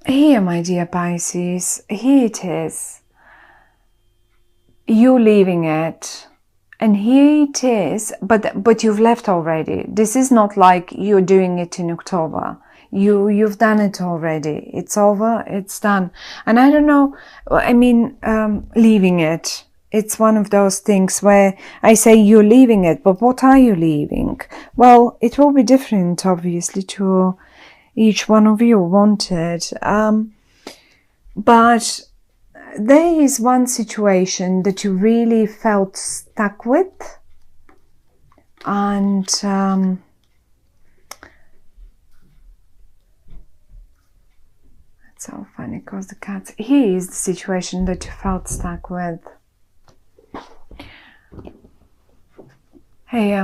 Here, my dear Pisces, here it is. You're leaving it. And here it is, but you've left already. This is not like you're doing it in October. You've done it already. It's over, it's done. And I don't know, I mean, leaving it. It's one of those things where I say you're leaving it, but what are you leaving? Well, it will be different, obviously, to each one of you wanted. But there is one situation that you really felt stuck with, and it's so funny because the cats. Here is the situation that you felt stuck with. Hey,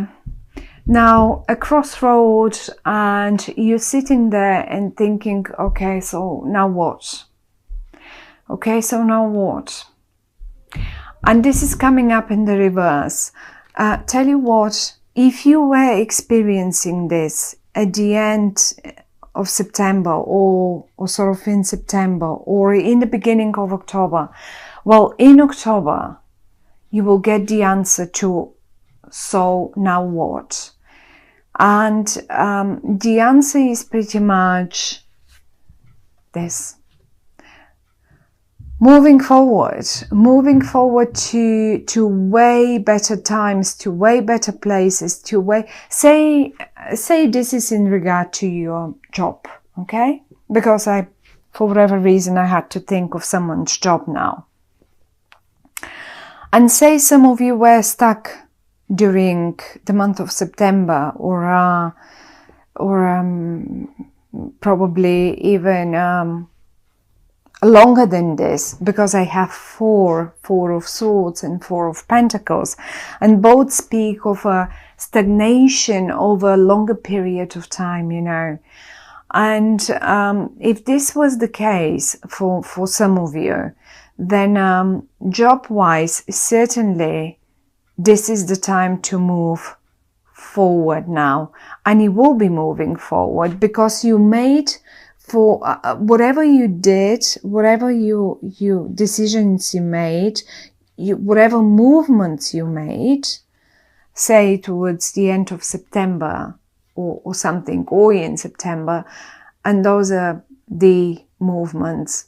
now a crossroad, and you're sitting there and thinking, okay, so now what? Okay, so now what? And this is coming up in the reverse. Tell you what, if you were experiencing this at the end of September or sort of in September or in the beginning of October, well, in October, you will get the answer to, so now what? And the answer is pretty much this. Moving forward to way better times, to way better places, to way, say this is in regard to your job, okay? Because for whatever reason, I had to think of someone's job now. And say some of you were stuck during the month of September or probably even, longer than this, because I have four of swords and 4 of pentacles, and both speak of a stagnation over a longer period of time, you know. And if this was the case for some of you, then job-wise, certainly this is the time to move forward now, and you will be moving forward because you made for whatever you did, whatever you decisions you made, whatever movements you made, say towards the end of September or something, or in September, and those are the movements.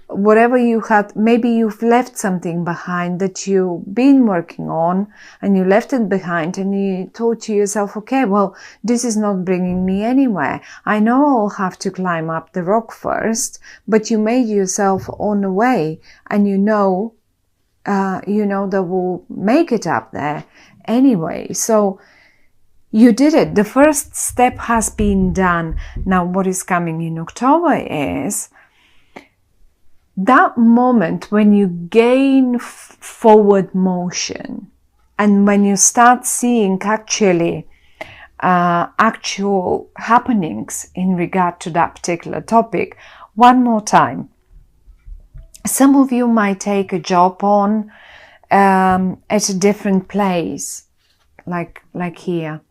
Whatever you had, maybe you've left something behind that you've been working on, and you left it behind and you thought to yourself, okay, well, this is not bringing me anywhere. I know I'll have to climb up the rock first, but you made yourself on the way, and you know that will make it up there anyway. So you did it. The first step has been done. Now what is coming in October is that moment when you gain forward motion, and when you start seeing actual happenings in regard to that particular topic. One more time. Some of you might take a job on at a different place, like here.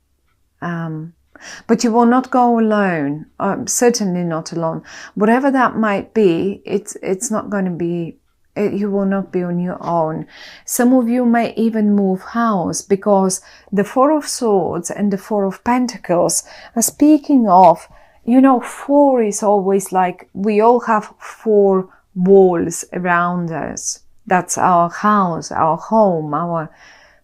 But you will not go alone, certainly not alone. Whatever that might be, it's not going to be, you will not be on your own. Some of you may even move house, because the 4 of Swords and the 4 of Pentacles are speaking of, 4 is always like, we all have 4 walls around us. That's our house, our home, our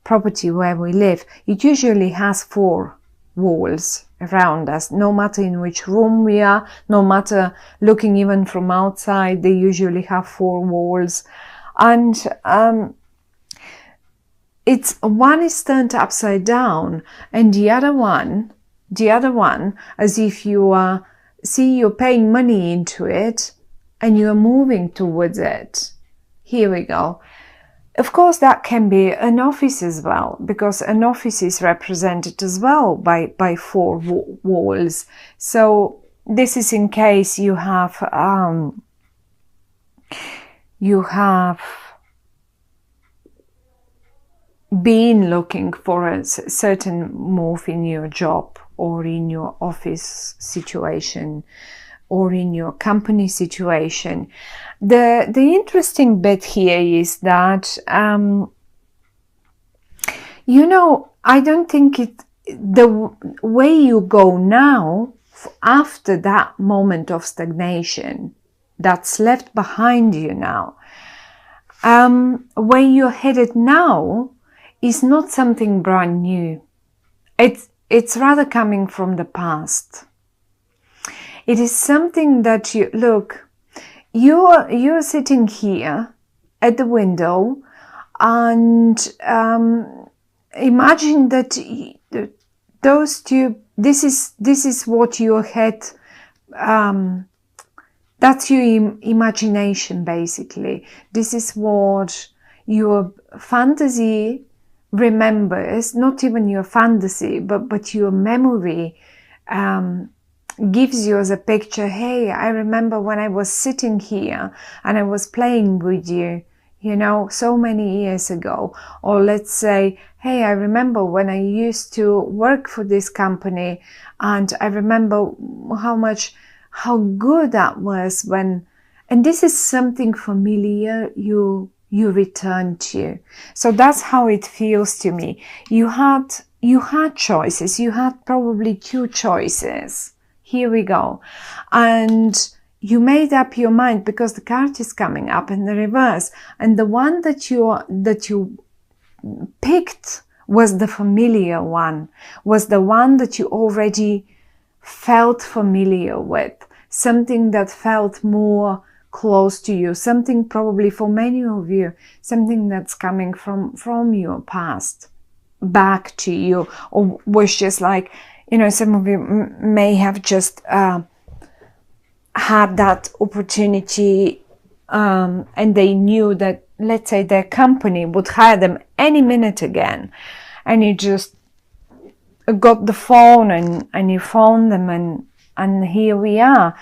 property where we live. It usually has 4 walls around us, no matter in which room we are, no matter looking even from outside, they usually have 4 walls. And it's one is turned upside down, and the other one, as if you are, you're paying money into it and you're moving towards it. Here we go. Of course, that can be an office as well, because an office is represented as well by 4 walls. So this is in case you have been looking for a certain move in your job or in your office situation. or in your company situation. The interesting bit here is that, you know, I don't think the way you go now, after that moment of stagnation that's left behind you now, where you're headed now is not something brand new. It's rather coming from the past. It is something that you look, you're sitting here at the window, and imagine that those two, this is what your head, that's your imagination basically. This is what your fantasy remembers, not even your fantasy, but your memory gives you as a picture. Hey, I remember when I was sitting here and I was playing with you, you know, so many years ago. Or let's say, hey, I remember when I used to work for this company, and I remember how good that was when, and this is something familiar you return to. So that's how it feels to me. You had choices. You had probably 2 choices. Here we go. And you made up your mind, because the card is coming up in the reverse. And the one that you picked was the familiar one, was the one that you already felt familiar with, something that felt more close to you, something probably for many of you, something that's coming from your past back to you, or was just like, you know, some of you may have just had that opportunity, and they knew that, let's say, their company would hire them any minute again, and you just got the phone and you phoned them, and here we are.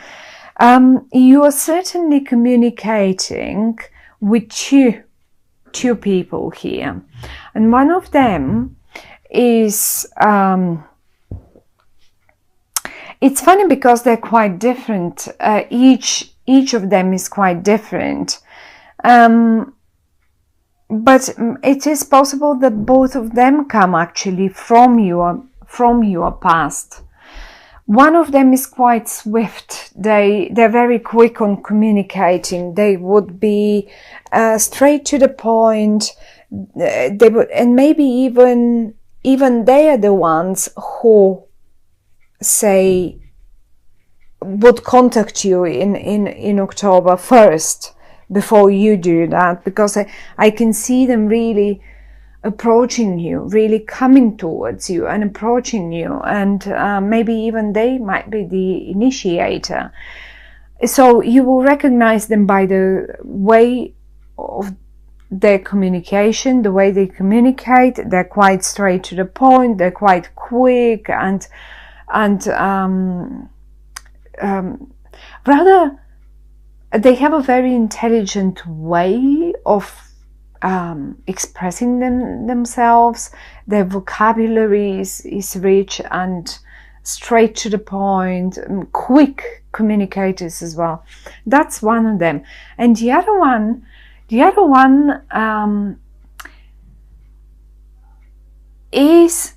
You are certainly communicating with two people here, and one of them is, it's funny because they're quite different. Each of them is quite different. But it is possible that both of them come actually from your past. One of them is quite swift. They're very quick on communicating. They would be straight to the point. They would, and maybe even they are the ones who say would contact you in October first, before you do that, because I can see them really approaching you, really coming towards you and approaching you, and maybe even they might be the initiator. So you will recognize them by the way of their communication, the way they communicate. They're quite straight to the point, they're quite quick, and rather, they have a very intelligent way of expressing themselves. Their vocabulary is rich and straight to the point, quick communicators as well. That's one of them. And the other one is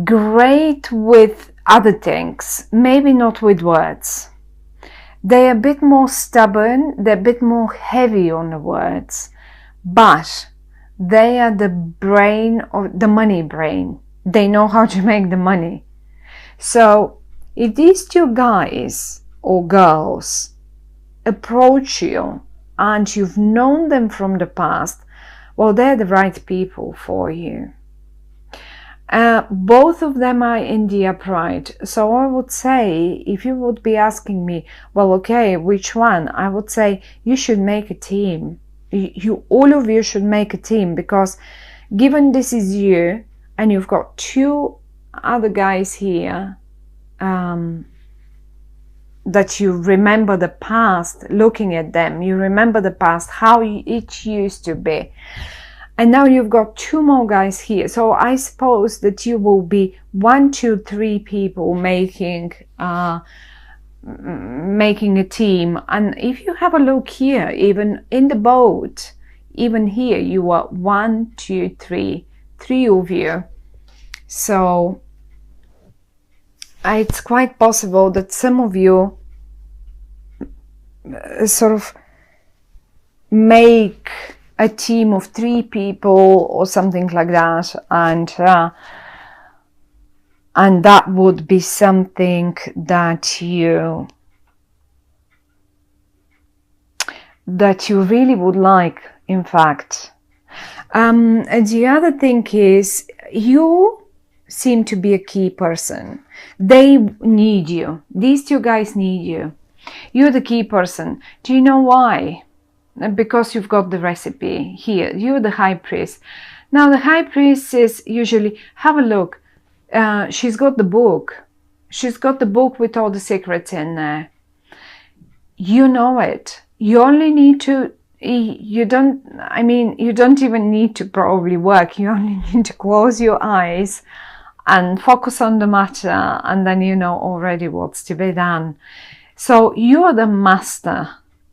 great with other things, maybe not with words. They're a bit more stubborn, they're a bit more heavy on the words, but they are the brain, or the money brain. They know how to make the money. So if these 2 guys or girls approach you and you've known them from the past, well, they're the right people for you. Both of them are in the upright. So I would say, if you would be asking me, well, okay, which one? I would say you should make a team. All of you should make a team, because given this is you and you've got 2 other guys here, that you remember the past, looking at them, you remember the past, how it used to be. And now you've got 2 more guys here. So I suppose that you will be 1, 2, 3 people making making a team. And if you have a look here, even in the boat, even here, you are 1, 2, 3, 3 of you. So it's quite possible that some of you sort of make a team of 3 people or something like that, and that would be something that you really would like, in fact. And the other thing is, you seem to be a key person. They need you. These 2 guys need you. You're the key person. Do you know why? Because you've got the recipe here. You're the high priest. Now the high priest is usually, have a look. She's got the book. She's got the book with all the secrets in there. You know it. You only need to, you don't even need to probably work. You only need to close your eyes and focus on the matter, and then you know already what's to be done. So you're the master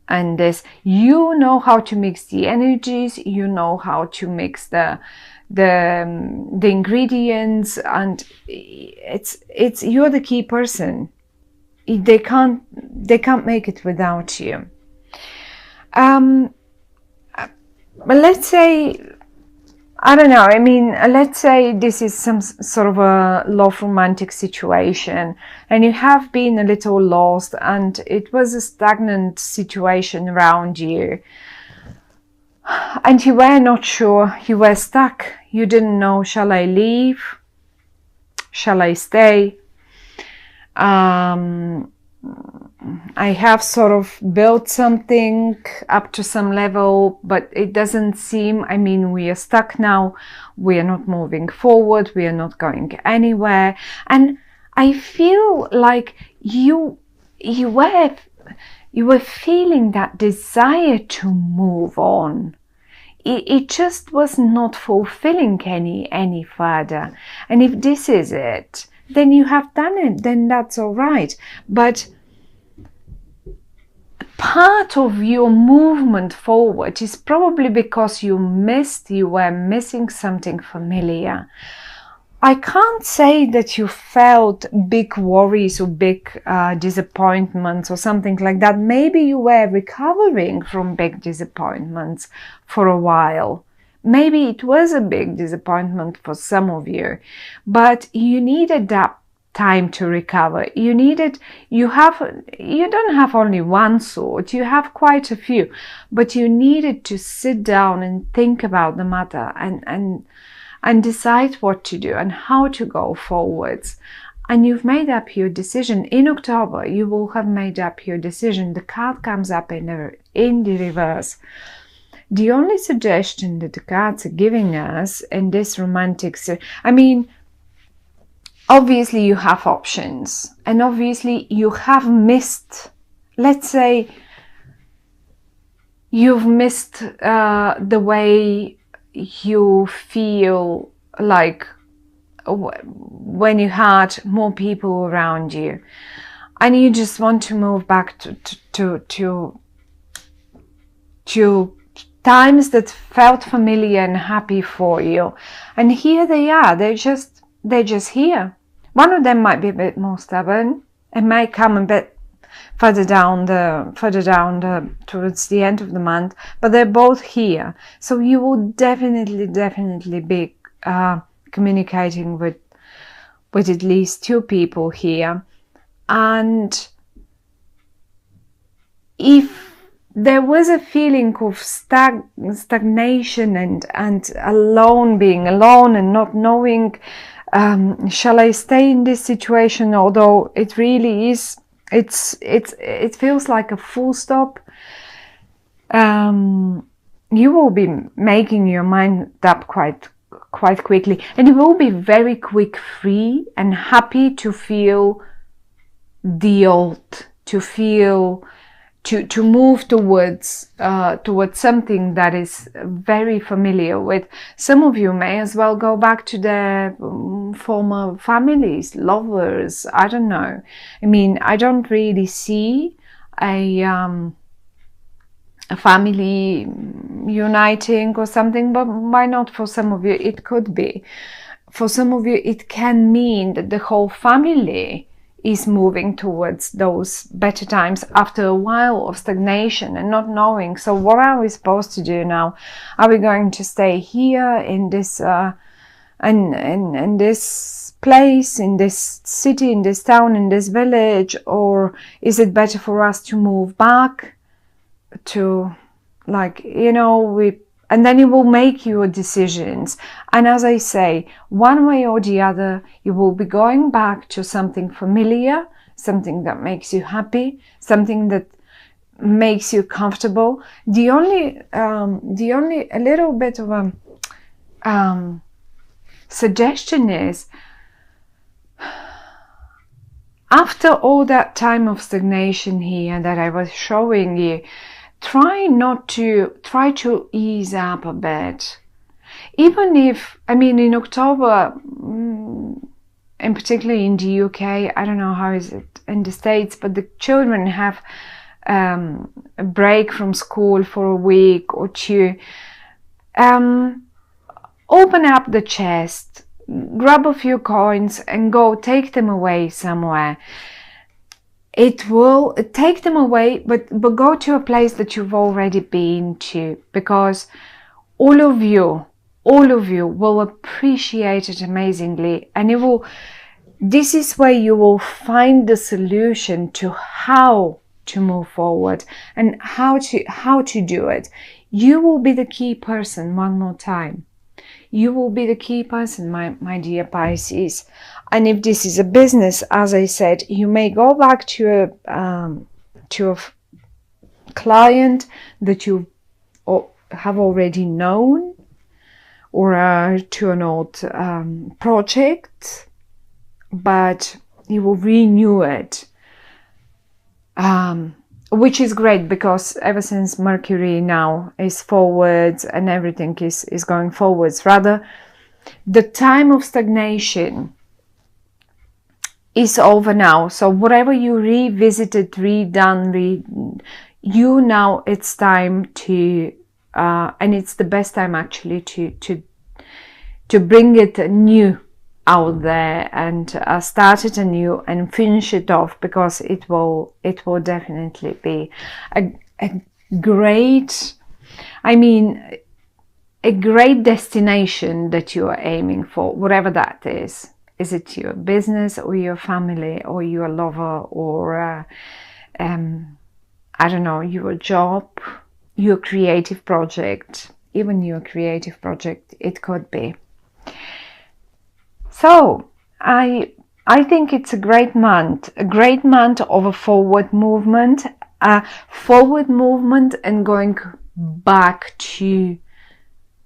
in this. You know how to mix the energies. You know how to mix the ingredients, and it's you're the key person. They can't make it without you. But let's say, I don't know, I mean, let's say this is some sort of a love romantic situation, and you have been a little lost, and it was a stagnant situation around you, and you were not sure, you were stuck, you didn't know, shall I leave? Shall I stay? I have sort of built something up to some level, but it doesn't seem, I mean, we are stuck now, we are not moving forward, we are not going anywhere. And I feel like you were feeling that desire to move on. It just was not fulfilling any further. And if this is it, then you have done it, then that's all right. But part of your movement forward is probably because you were missing something familiar. I can't say that you felt big worries or big disappointments or something like that. Maybe you were recovering from big disappointments for a while. Maybe it was a big disappointment for some of you, but you needed that time to recover. You don't have only one sword, you have quite a few, but you needed to sit down and think about the matter and decide what to do and how to go forwards. And you've made up your decision. In October, you will have made up your decision. The card comes up in the reverse. The only suggestion that the cards are giving us in this romantic, I mean, obviously you have options, and obviously you have missed, let's say, you've missed the way you feel like when you had more people around you, and you just want to move back to times that felt familiar and happy for you. And here they are, they're just here. One of them might be a bit more stubborn, it might come a bit further down towards the end of the month, but they're both here. So you will definitely be communicating with at least 2 people here. And if there was a feeling of stagnation and being alone and not knowing, shall I stay in this situation, although it really is, it feels like a full stop. You will be making your mind up quite quickly, and you will be very free and happy to feel the old, to feel to move towards something that is very familiar with. Some of you may as well go back to their former families, lovers, I don't know. I mean, I don't really see a family uniting or something, but why not? For some of you it could be. For some of you it can mean that the whole family is moving towards those better times after a while of stagnation and not knowing. So what are we supposed to do now? Are we going to stay here in this in this place, in this city, in this town, in this village, or is it better for us to move back to, like, you know, and then you will make your decisions. And as I say, one way or the other, you will be going back to something familiar, something that makes you happy, something that makes you comfortable. The only a little bit of a suggestion is, after all that time of stagnation here that I was showing you, try to ease up a bit. Even if, I mean, in October, and particularly in the UK, I don't know how is it in the States, but the children have a break from school for a week or two. Open up the chest, grab a few coins and go take them away somewhere. It will take them away, but go to a place that you've already been to, because all of you will appreciate it amazingly, and this is where you will find the solution to how to move forward and how to do it. You will be the key person. One more time, you will be the key person, my dear Pisces. And if this is a business, as I said, you may go back to a client that you have already known, or to an old project, but you will renew it, which is great, because ever since Mercury now is forwards and everything is going forwards, rather, the time of stagnation is over now. So whatever you revisited, redone, you now it's time to, and it's the best time actually to bring it new out there and start it anew and finish it off, because it will definitely be a great, I mean, a great destination that you are aiming for, whatever that is. Is it your business or your family or your lover, or I don't know, your job, your creative project, even your creative project, it could be. So I think it's a great month of a forward movement and going back to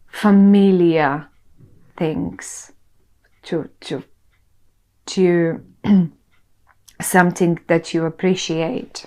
familiar things, to something that you appreciate.